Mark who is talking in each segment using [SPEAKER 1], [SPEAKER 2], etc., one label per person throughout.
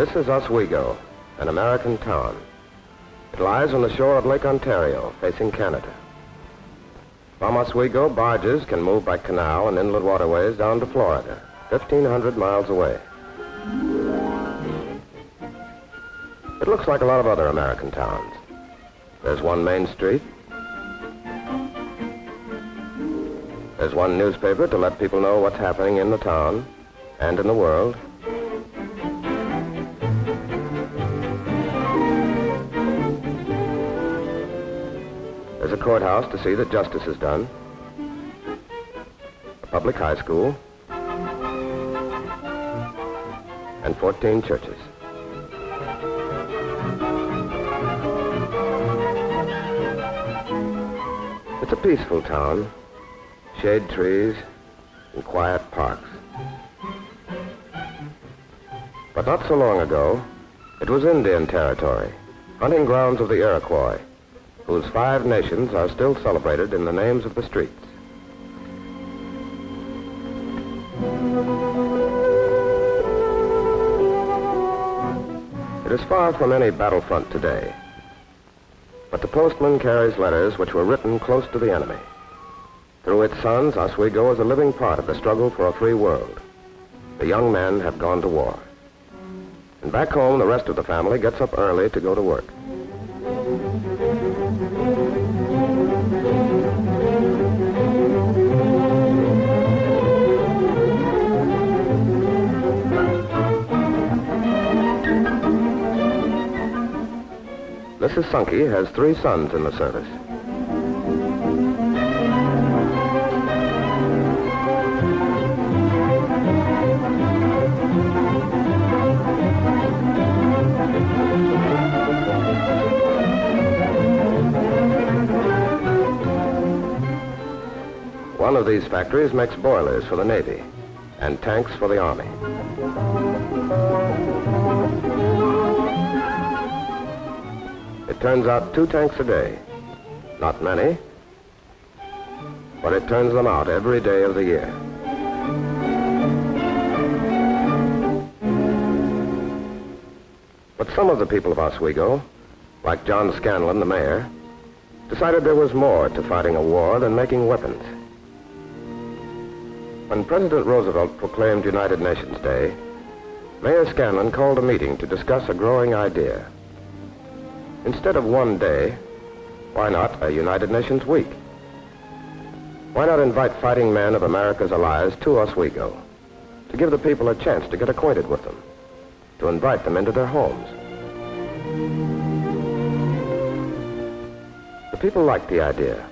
[SPEAKER 1] This is Oswego, an American town. It lies on the shore of Lake Ontario, facing Canada. From Oswego, barges can move by canal and inland waterways down to Florida, 1,500 miles away. It looks like a lot of other American towns. There's one main street. There's one newspaper to let people know what's happening in the town and in the world. There's a courthouse to see that justice is done. A public high school. And 14 churches. It's a peaceful town. Shade trees and quiet parks. But not so long ago, it was Indian territory, hunting grounds of the Iroquois, whose 5 nations are still celebrated in the names of the streets. It is far from any battlefront today, but the postman carries letters which were written close to the enemy. Through its sons, Oswego is a living part of the struggle for a free world. The young men have gone to war. And back home, the rest of the family gets up early to go to work. Mrs. Sunke has 3 sons in the service. One of these factories makes boilers for the Navy and tanks for the Army. It turns out 2 tanks a day. Not many, but it turns them out every day of the year. But some of the people of Oswego, like John Scanlon, the mayor, decided there was more to fighting a war than making weapons. When President Roosevelt proclaimed United Nations Day, Mayor Scanlon called a meeting to discuss a growing idea. Instead of one day, why not a United Nations week? Why not invite fighting men of America's allies to Oswego, to give the people a chance to get acquainted with them, to invite them into their homes? The people liked the idea.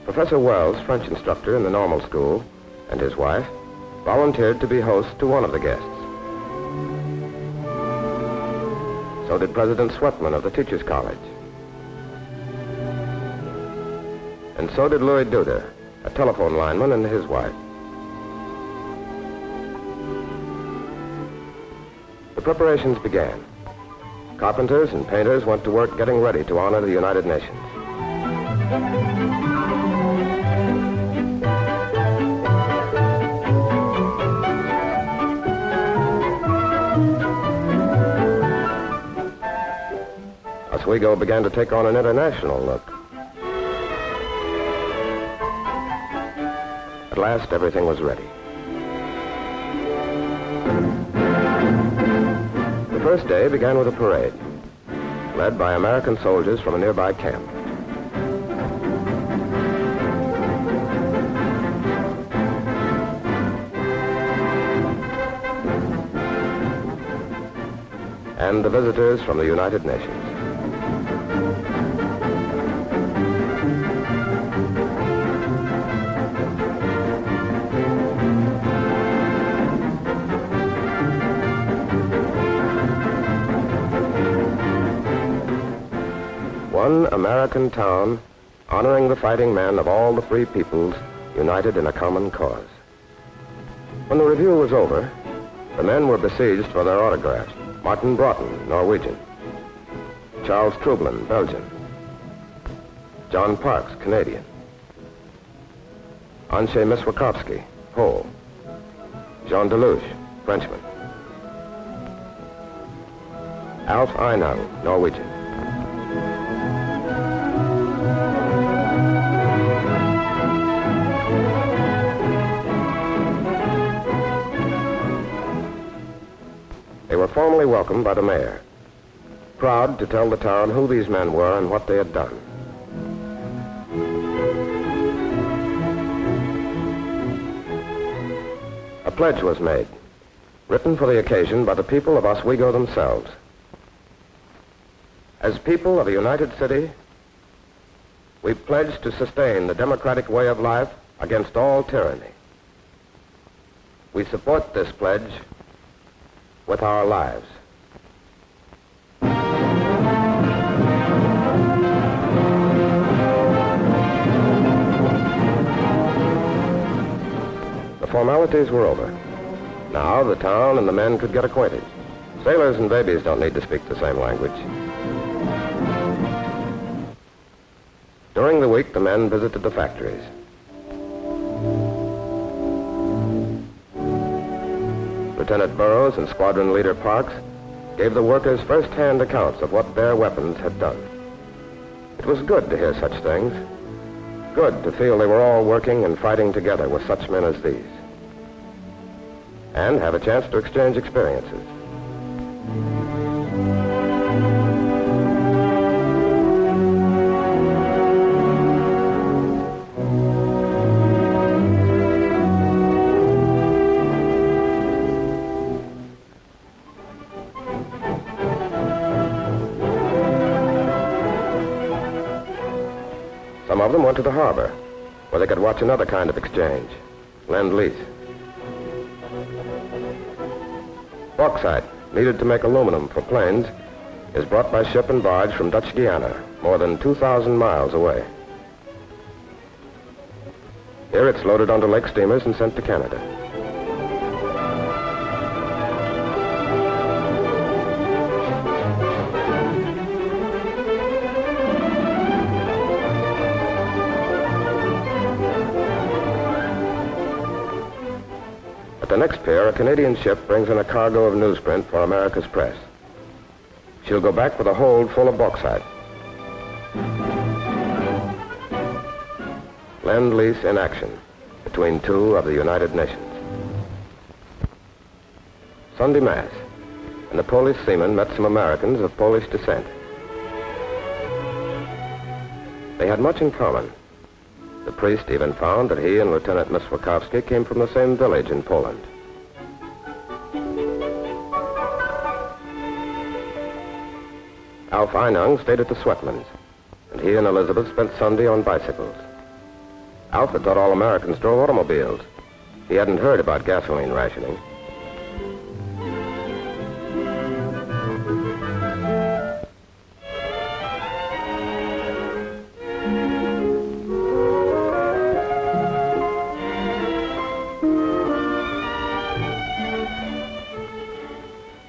[SPEAKER 1] Professor Wells, French instructor in the normal school, and his wife, volunteered to be host to one of the guests. So did President Sweatman of the Teachers College. And so did Louis Duda, a telephone lineman, and his wife. The preparations began. Carpenters and painters went to work getting ready to honor the United Nations. Oswego began to take on an international look. At last, everything was ready. The first day began with a parade, led by American soldiers from a nearby camp. And the visitors from the United Nations. One American town honoring the fighting men of all the free peoples united in a common cause. When the review was over, the men were besieged for their autographs. Martin Broughton, Norwegian. Charles Trublin, Belgian. John Parks, Canadian. Andrzej Misłakowski, Pole. Jean Deluche, Frenchman. Alf Einung, Norwegian. They were formally welcomed by the mayor, proud to tell the town who these men were and what they had done. A pledge was made, written for the occasion by the people of Oswego themselves. As people of a united city, we pledge to sustain the democratic way of life against all tyranny. We support this pledge with our lives. The formalities were over. Now the town and the men could get acquainted. Sailors and babies don't need to speak the same language. During the week, the men visited the factories. Lieutenant Burroughs and Squadron Leader Parks gave the workers first-hand accounts of what their weapons had done. It was good to hear such things. Good to feel they were all working and fighting together with such men as these. And have a chance to exchange experiences. Some of them went to the harbor, where they could watch another kind of exchange, lend-lease. Bauxite, needed to make aluminum for planes, is brought by ship and barge from Dutch Guiana, more than 2,000 miles away. Here it's loaded onto lake steamers and sent to Canada. At the next pier, a Canadian ship brings in a cargo of newsprint for America's press. She'll go back with a hold full of bauxite. Lend-lease in action between two of the United Nations. Sunday Mass, and the Polish seamen met some Americans of Polish descent. They had much in common. The priest even found that he and Lieutenant Miswakowski came from the same village in Poland. Alf Einung stayed at the Sweatmans, and he and Elizabeth spent Sunday on bicycles. Alf had thought all Americans drove automobiles. He hadn't heard about gasoline rationing.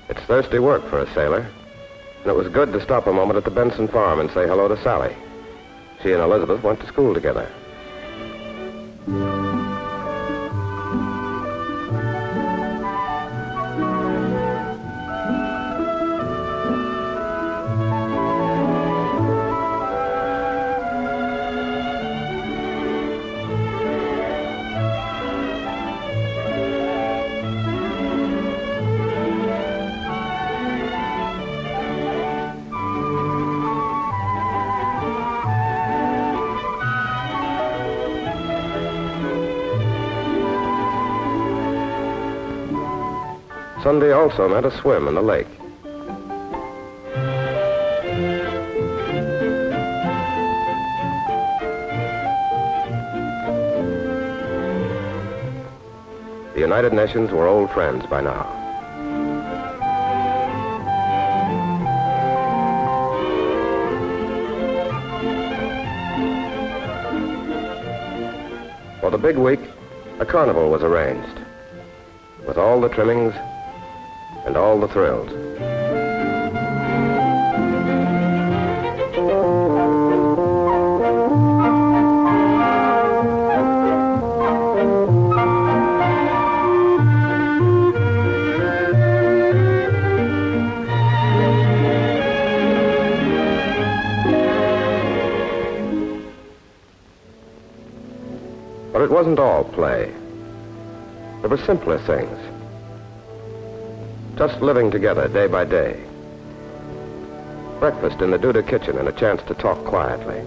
[SPEAKER 1] It's thirsty work for a sailor, and it was good to stop a moment at the Benson farm and say hello to Sally. She and Elizabeth went to school together. Sunday also meant a swim in the lake. The United Nations were old friends by now. For the big week, a carnival was arranged, with all the trimmings and all the thrills. But it wasn't all play. There were simpler things. Just living together day by day. Breakfast in the Duda kitchen and a chance to talk quietly.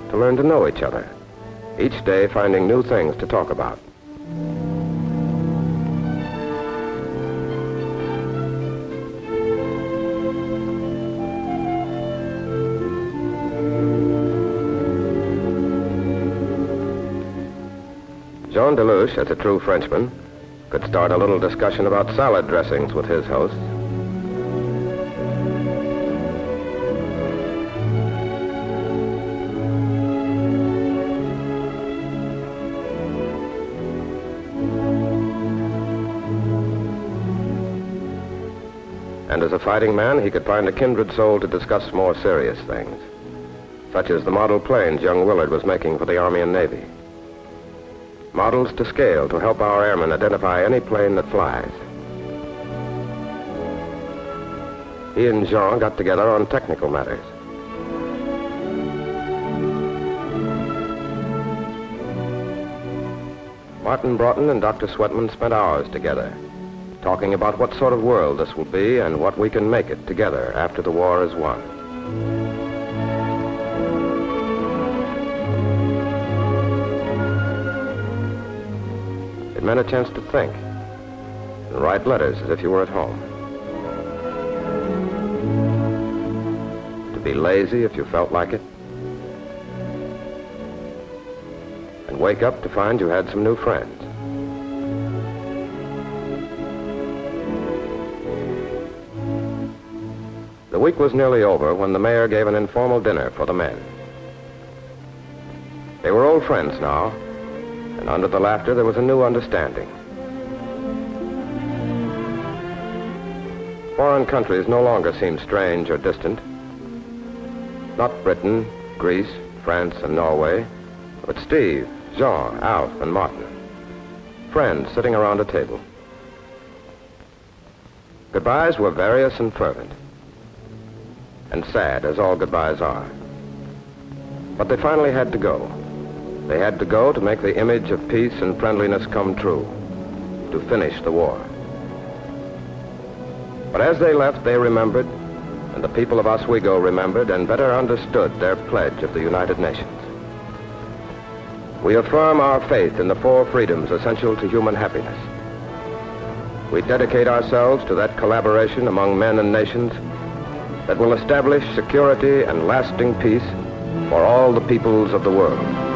[SPEAKER 1] To learn to know each other, each day finding new things to talk about. Jean Delouche, as a true Frenchman, could start a little discussion about salad dressings with his hosts. And as a fighting man, he could find a kindred soul to discuss more serious things, such as the model planes young Willard was making for the Army and Navy. Models to scale to help our airmen identify any plane that flies. He and Jean got together on technical matters. Martin Broughton and Dr. Sweatman spent hours together, talking about what sort of world this will be and what we can make it together after the war is won. It meant a chance to think and write letters as if you were at home. To be lazy if you felt like it. And wake up to find you had some new friends. The week was nearly over when the mayor gave an informal dinner for the men. They were old friends now, and under the laughter there was a new understanding. Foreign countries no longer seemed strange or distant. Not Britain, Greece, France, and Norway, but Steve, Jean, Alf, and Martin. Friends sitting around a table. Goodbyes were various and fervent, and sad, as all goodbyes are. But they finally had to go. They had to go to make the image of peace and friendliness come true, to finish the war. But as they left, they remembered, and the people of Oswego remembered and better understood their pledge of the United Nations. We affirm our faith in the 4 freedoms essential to human happiness. We dedicate ourselves to that collaboration among men and nations that will establish security and lasting peace for all the peoples of the world.